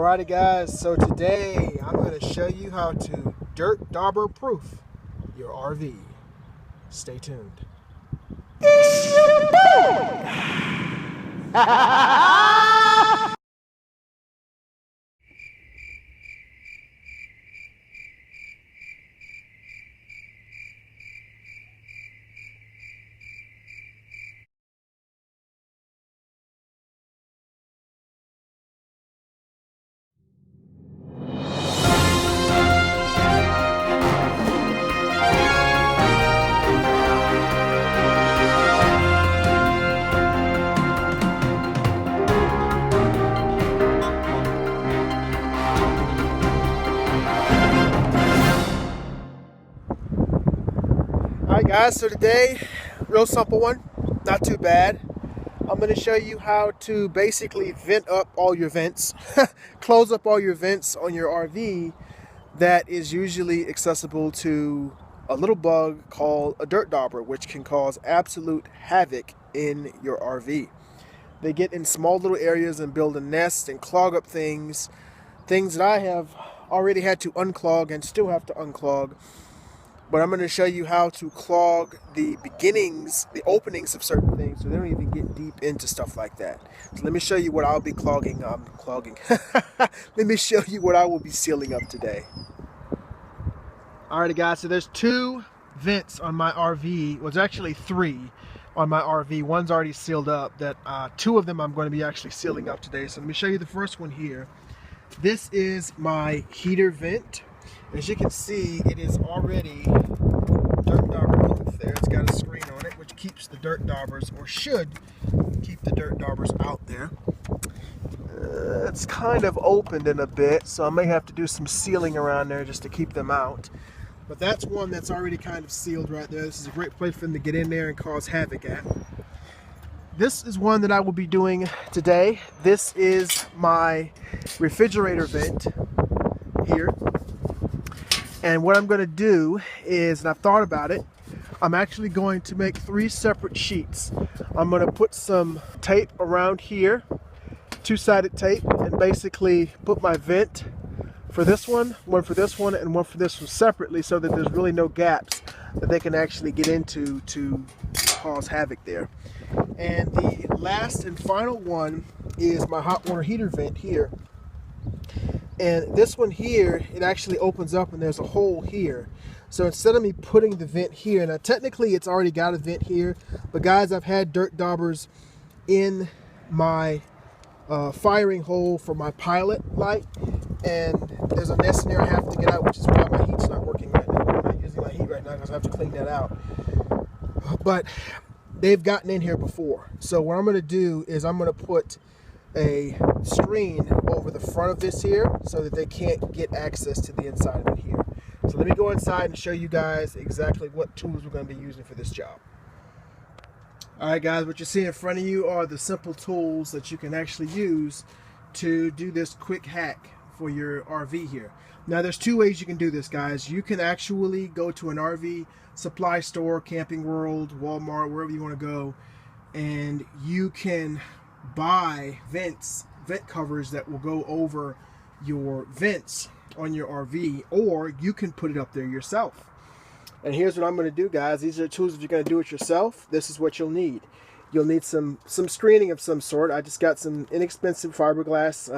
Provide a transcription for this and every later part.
Alrighty guys, so today I'm going to show you how to dirt dauber proof your RV. Stay tuned. Alright guys, so today, real simple one, not too bad. I'm going to show you how to basically vent up all your vents, close up all your vents on your RV that is usually accessible to a little bug called a dirt dauber, which can cause absolute havoc in your RV. They get in small little areas and build a nest and clog up things that I have already had to unclog and still have to unclog. But I'm going to show you how to clog the beginnings, the openings of certain things, so they don't even get deep into stuff like that. So let me show you what I'll be clogging. Let me show you what I will be sealing up today. Alrighty guys, so there's two vents on my RV. Well, there's actually three on my RV. One's already sealed up. Two of them I'm going to be actually sealing up today. So let me show you the first one here. This is my heater vent. As you can see, it is already dirt dauber proof there. It's got a screen on it, which keeps the dirt daubers, or should keep the dirt daubers out there. It's kind of opened in a bit, so I may have to do some sealing around there just to keep them out. But that's one that's already kind of sealed right there. This is a great place for them to get in there and cause havoc at. This is one that I will be doing today. This is my refrigerator vent here. And what I'm going to do is, and I've thought about it, I'm actually going to make three separate sheets. I'm going to put some tape around here, two-sided tape, and basically put my vent for this one for this one, and one for this one separately, so that there's really no gaps that they can actually get into to cause havoc there. And the last and final one is my hot water heater vent here. And this one here, it actually opens up and there's a hole here. So instead of me putting the vent here, now technically it's already got a vent here, but guys, I've had dirt daubers in my firing hole for my pilot light, and there's a nest in there I have to get out, which is why my heat's not working right now. I'm not using my heat right now because I have to clean that out. But they've gotten in here before. So what I'm going to do is I'm going to put a screen over the front of this here so that they can't get access to the inside of it here. So let me go inside and show you guys exactly what tools we're going to be using for this job. Alright guys, what you see in front of you are the simple tools that you can actually use to do this quick hack for your RV here. Now there's two ways you can do this, guys. You can actually go to an RV supply store, Camping World, Walmart, wherever you want to go, and you can buy vent covers that will go over your vents on your RV, or you can put it up there yourself. And here's what I'm going to do, guys. These are the tools. If you're going to do it yourself, this is what you'll need. You'll need some screening of some sort. I just got some inexpensive fiberglass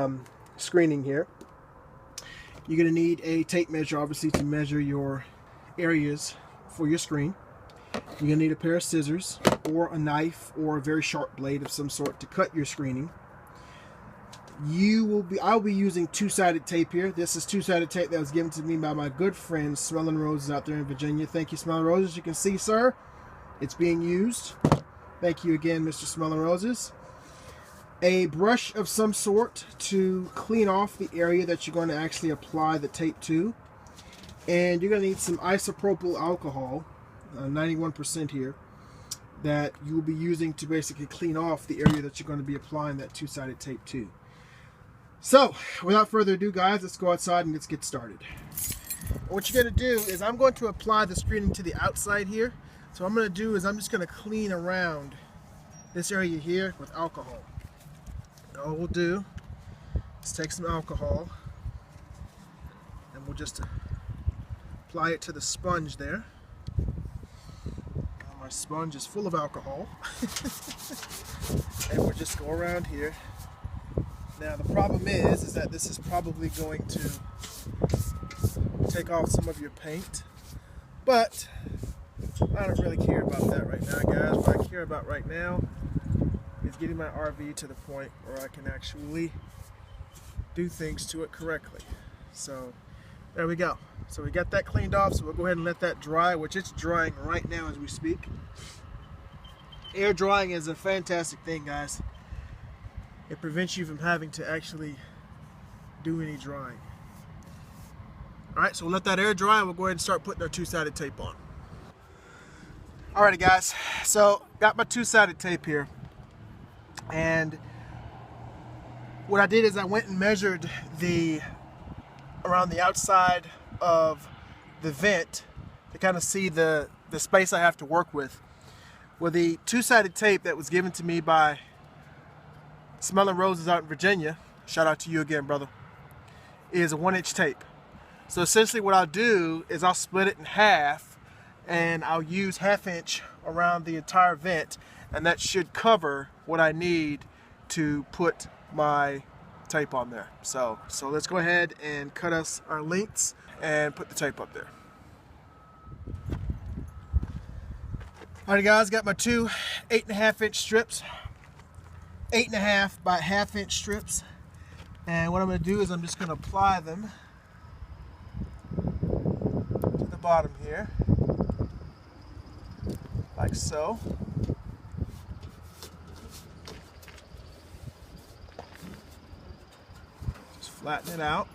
screening here. You're going to need a tape measure, obviously, to measure your areas for your screen. You're going to need a pair of scissors or a knife or a very sharp blade of some sort to cut your screening. I'll be using two-sided tape here. This is two-sided tape that was given to me by my good friend Smelling Roses out there in Virginia. Thank you, Smelling Roses. You can see, sir, it's being used. Thank you again, Mr. Smelling Roses. A brush of some sort to clean off the area that you're going to actually apply the tape to. And you're going to need some isopropyl alcohol, 91% here, that you will be using to basically clean off the area that you're going to be applying that two-sided tape to. So, without further ado, guys, let's go outside and let's get started. What you're going to do is I'm going to apply the screening to the outside here. So what I'm going to do is I'm just going to clean around this area here with alcohol. All we'll do Let's take some alcohol and we'll just apply it to the sponge there. Now my sponge is full of alcohol. And we'll just go around here. Now the problem is that this is probably going to take off some of your paint, but I don't really care about that right now, guys. What I care about right now is getting my RV to the point where I can actually do things to it correctly. So there we go. So we got that cleaned off, so we'll go ahead and let that dry, which it's drying right now as we speak. Air drying is a fantastic thing, guys. It prevents you from having to actually do any drying. Alright, so we'll let that air dry and we'll go ahead and start putting our two-sided tape on. Alrighty guys, so got my two-sided tape here. And what I did is I went and measured around the outside of the vent to kind of see the space I have to work with. Well, the two-sided tape that was given to me by Smelling Roses out in Virginia, shout out to you again, brother, is a 1-inch tape. So essentially what I'll do is I'll split it in half and I'll use 1/2 inch around the entire vent, and that should cover what I need to put my tape on there. So let's go ahead and cut us our lengths and put the tape up there. Alright guys, got my two 8.5 inch strips, 8.5 by 1/2 inch strips, and what I'm going to do is I'm just going to apply them to the bottom here, like so. Just flatten it out.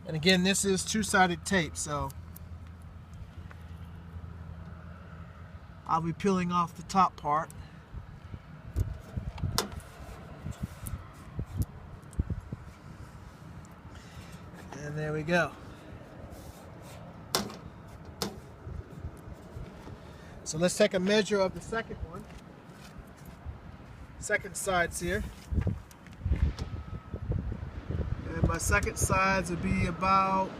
And again, this is two-sided tape, so I'll be peeling off the top part. And there we go. So let's take a measure of the second one. Second sides here. And my second sides would be about,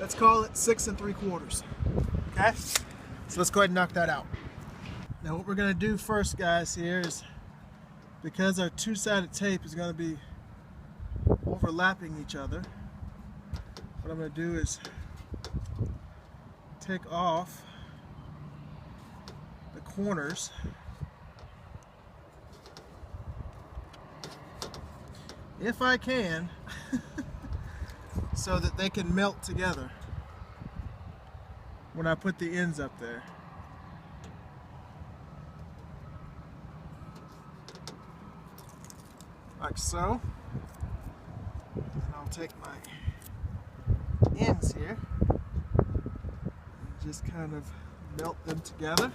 let's call it 6 3/4. Okay? So let's go ahead and knock that out. Now what we're going to do first, guys, here is, because our two-sided tape is going to be overlapping each other, what I'm going to do is take off the corners if I can so that they can melt together when I put the ends up there. Like so. And I'll take my ends here and just kind of melt them together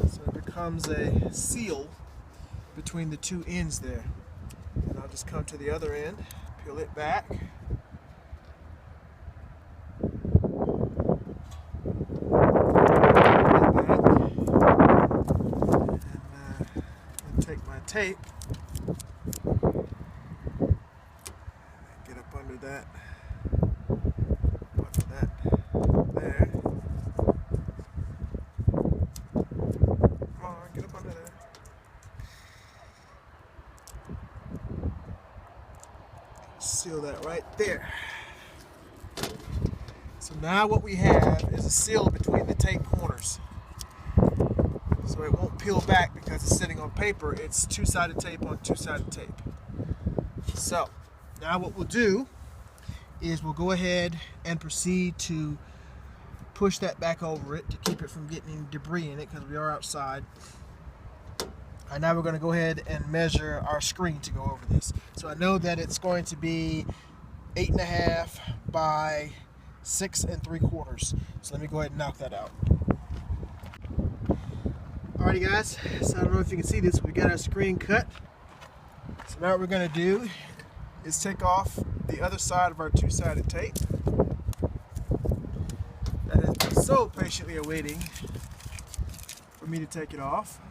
so it becomes a seal between the two ends there. And I'll just come to the other end, peel it back, and take my tape, get up under that there. Come on, get up under there. Seal that right there. So now what we have is a seal between the tape corners. So it won't peel back because it's sitting on paper. It's two-sided tape on two-sided tape. So now what we'll do is we'll go ahead and proceed to push that back over it to keep it from getting debris in it, because we are outside. And now we're going to go ahead and measure our screen to go over this. So I know that it's going to be 8.5 by 6 3/4. So let me go ahead and knock that out. Alrighty guys, so I don't know if you can see this, we got our screen cut. So now what we're going to do is take off the other side of our two-sided tape that has been so patiently awaiting for me to take it off.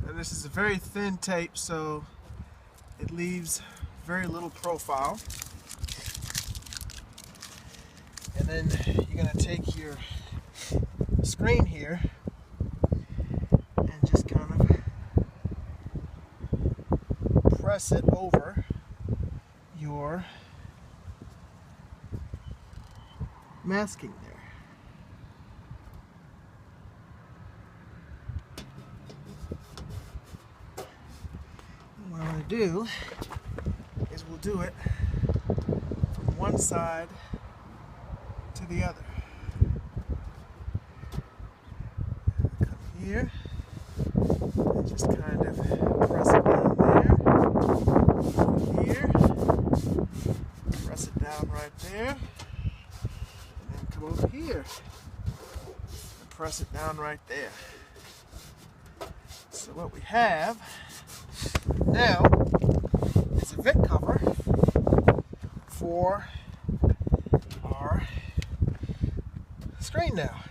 And this is a very thin tape, so it leaves very little profile. And then you're going to take your screen here and just kind of press it over your masking there. And what I'm going to do is we'll do it from one side to the other. Come here and just kind of press it down there. Here, press it down right there, and then come over here and press it down right there. So what we have now is a vent cover for our screen now.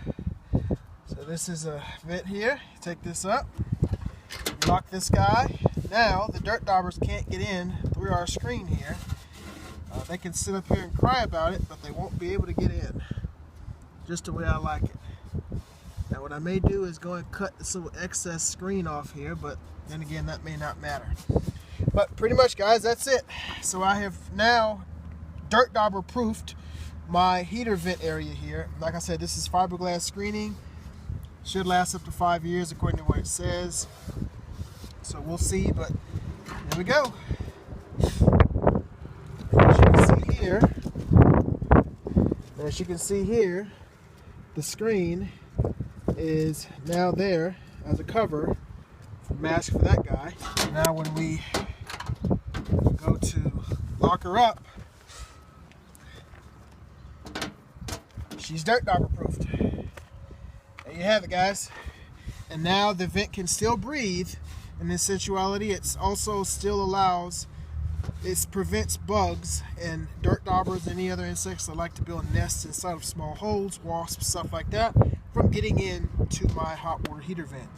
So this is a vent here. You take this up, lock this guy. Now the dirt daubers can't get in through our screen here. They can sit up here and cry about it, but they won't be able to get in. Just the way I like it. Now what I may do is go and cut this little excess screen off here, but then again that may not matter. But pretty much, guys, that's it. So I have now dirt dauber proofed my heater vent area here. Like I said, this is fiberglass screening. Should last up to 5 years according to what it says. So we'll see, but there we go. As you can see here, the screen is now there as a cover mask for that guy. Now when we go to lock her up, she's dirt dauber proofed. There you have it, guys. And now the vent can still breathe in this situationality. It also still allows, it prevents bugs and dirt daubers and any other insects that like to build nests inside of small holes, wasps, stuff like that, from getting into my hot water heater vent.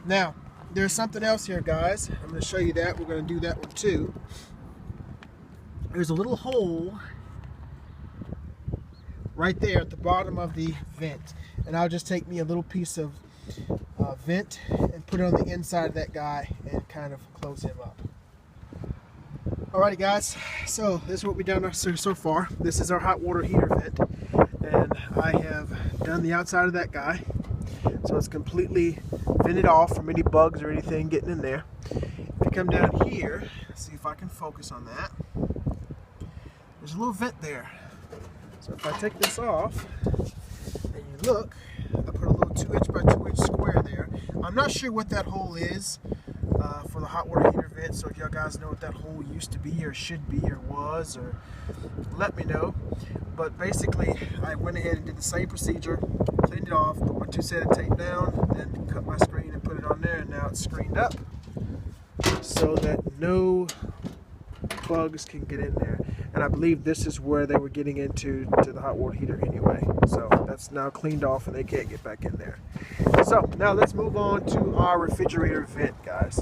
Now, there's something else here, guys. I'm going to show you that. We're going to do that one too. There's a little hole right there at the bottom of the vent. And I'll just take me a little piece of vent and put it on the inside of that guy and kind of close him up. Alrighty, guys, so this is what we've done so far. This is our hot water heater vent, and I have done the outside of that guy, so it's completely vented off from any bugs or anything getting in there. If you come down here, see if I can focus on that, there's a little vent there. So if I take this off and you look, I put a little 2" by 2" square there. I'm not sure what that hole is for the hot water heater vent, so if y'all guys know what that hole used to be or should be or was, or let me know. But basically I went ahead and did the same procedure, cleaned it off, put my 2 set of tape down, then cut my screen and put it on there, and now it's screened up so that no bugs can get in there. And I believe this is where they were getting into the hot water heater anyway. So that's now cleaned off and they can't get back in there. So now let's move on to our refrigerator vent, guys.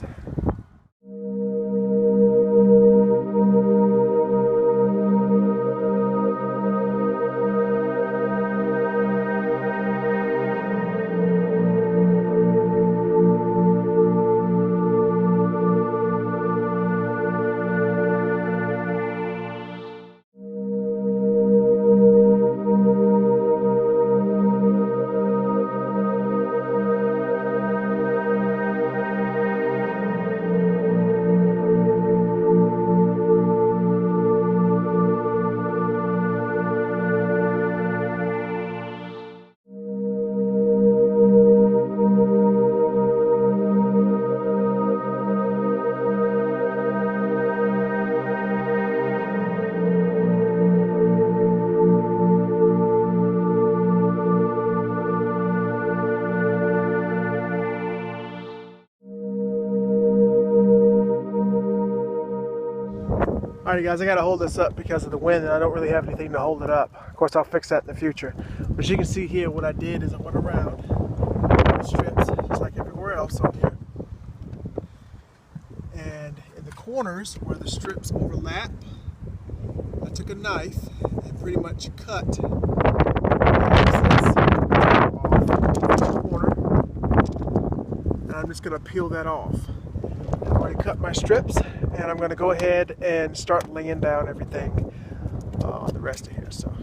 Alright guys, I gotta hold this up because of the wind and I don't really have anything to hold it up. Of course I'll fix that in the future. But as you can see here, what I did is I went around the strips just like everywhere else on here. And in the corners where the strips overlap, I took a knife and pretty much cut the corner. And I'm just gonna peel that off. I've already cut my strips and I'm gonna go ahead and start laying down everything on the rest of here. So.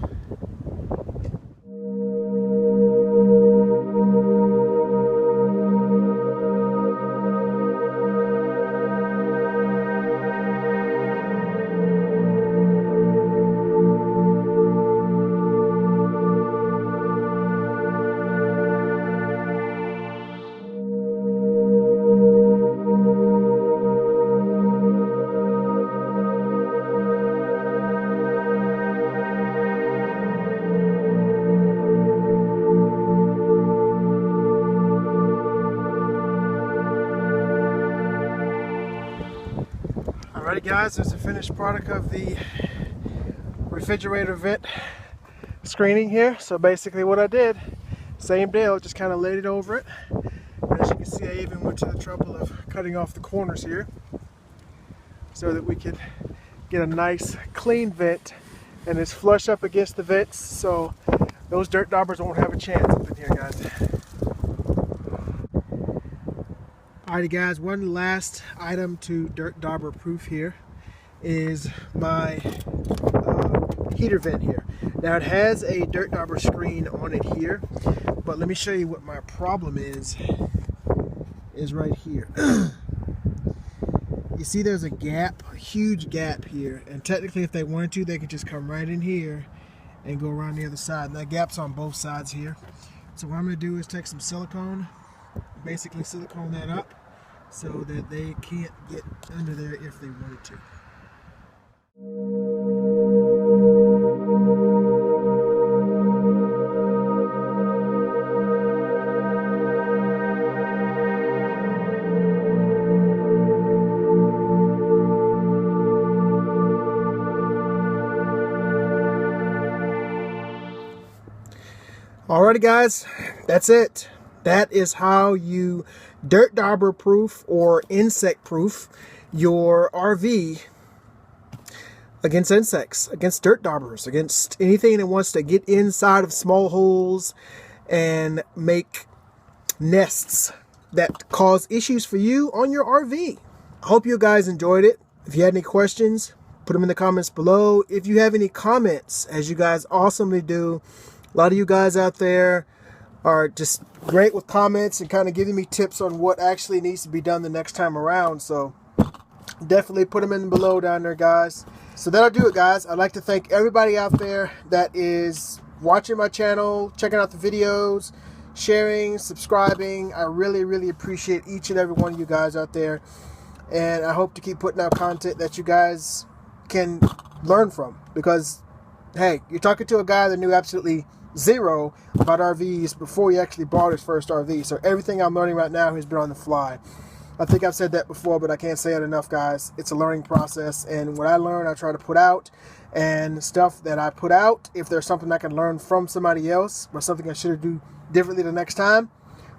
Alrighty guys, there's the finished product of the refrigerator vent screening here. So basically what I did, same deal, just kind of laid it over it. And as you can see, I even went to the trouble of cutting off the corners here so that we could get a nice clean vent, and it's flush up against the vents, so those dirt daubers won't have a chance up in here, guys. Alrighty guys, one last item to dirt dauber proof here is my heater vent here. Now it has a dirt dauber screen on it here, but let me show you what my problem is right here. You see there's a gap, a huge gap here, and technically if they wanted to, they could just come right in here and go around the other side. And that gap's on both sides here. So what I'm going to do is take some silicone, basically silicone that up so that they can't get under there if they wanted to. Alrighty guys, that's it. That is how you dirt dauber proof or insect proof your RV against insects, against dirt daubers, against anything that wants to get inside of small holes and make nests that cause issues for you on your RV. I hope you guys enjoyed it. If you had any questions, put them in the comments below. If you have any comments, as you guys awesomely do, a lot of you guys out there are just great with comments and kind of giving me tips on what actually needs to be done the next time around. So definitely put them in below down there, guys. So that'll do it, guys. I'd like to thank everybody out there that is watching my channel, checking out the videos, sharing, subscribing. I really, really appreciate each and every one of you guys out there. And I hope to keep putting out content that you guys can learn from. Because, hey, you're talking to a guy that knew absolutely zero about RVs before he actually bought his first RV. So everything I'm learning right now has been on the fly. I think I've said that before, but I can't say it enough, guys. It's a learning process, and what I learn, I try to put out. And stuff that I put out, if there's something I can learn from somebody else or something I should do differently the next time,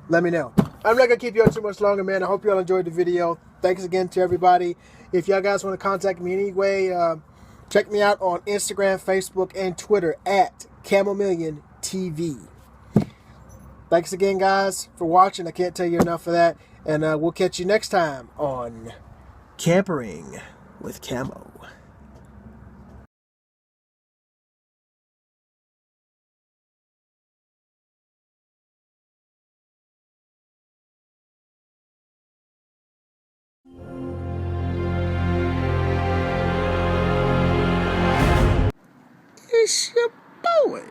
let me know. I'm not going to keep you on too much longer, man. I hope you all enjoyed the video. Thanks again to everybody. If y'all guys want to contact me anyway, check me out on Instagram, Facebook, and Twitter at Camomeleon TV. Thanks again, guys, for watching. I can't tell you enough of that. And we'll catch you next time on Campering with Camo. It's your boy.